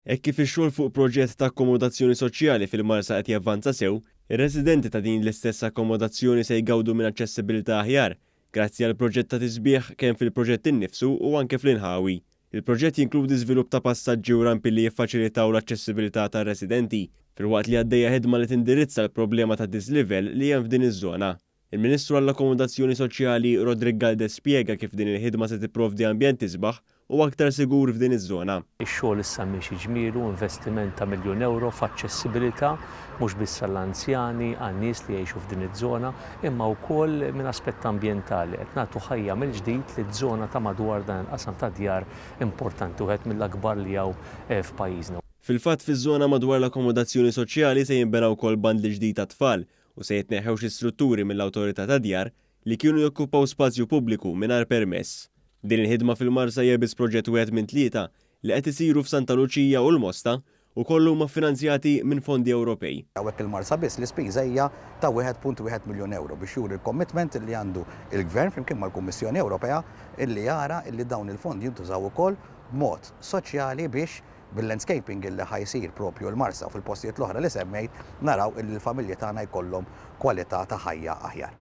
Hekk kif ix-xogħol fuq proġett ta' akkomodazzjoni soċjali fil-Marsa qed javvanza sew, ir-residenti ta' din l-istess akkomodazzjoni se jgawdu minn aċċessibilità aħjar grazzi għal proġett ta' tisbieħ kemm fil-proġett innifsu u anke fl-inħawi. Il-proġett jinkludi żvilupp ta' passaġġi u rampi li jiffaċilitaw l-aċċessibilità tar-residenti, filwaqt li għaddejja ħidma li tindirizza l-problema ta' dislivel li hemm f'din iż-żona. Il-Ministru għall-Akkomodazzjoni Soċjali Rodrigue Galdes spjega kif din il-ħidma se tipprovdi ambjent isbaħ u aktar sigur f'din iż-żona. Ix-xogħol issa mixi ġmielu investiment ta' €1,000,000 f'aċċessibilità mhux biss għall-anzjani, għan-nies li jgħixu f'din iż-żona, imma wkoll minn aspett ambjentali qed nagħtu ħajja mill-ġdid liż-żona ta' madwar dan il-qasam ta' djar importanti wieħed mill-akbar li hawn f'pajjiżna. Fil-fatt fiż-żona madwar l-akkomodazzjoni soċjali se jinbena wkoll band li ġdid ta' tfal u se jitneħħew xi strutturi mill-awtorità ta' djar li kienu jokkupaw spazju pubbliku mingħajr permess. Din il-ħidma fil-Marsa hija biss proġett wieħed minn tlieta li qed isiru f'Santa Luċija u l-Mosta u kollu huma ffinanzjati minn fondi Ewropej. Hawnhekk il-Marsa biss l-ispiża hija ta' €1.1 miljun biex juri l-commitment li għandu il-Gvern flimkien mal-Kummissjoni Ewropea illi jara illi dawn il-fondi jintużaw ukoll b'mod soċjali biex bil-landscaping illi ħajsir propju l-Marsa u fil-postijiet l-oħra li semmejt naraw illi l-familji tagħna jkollhom kwalità ta' ħajja aħjar.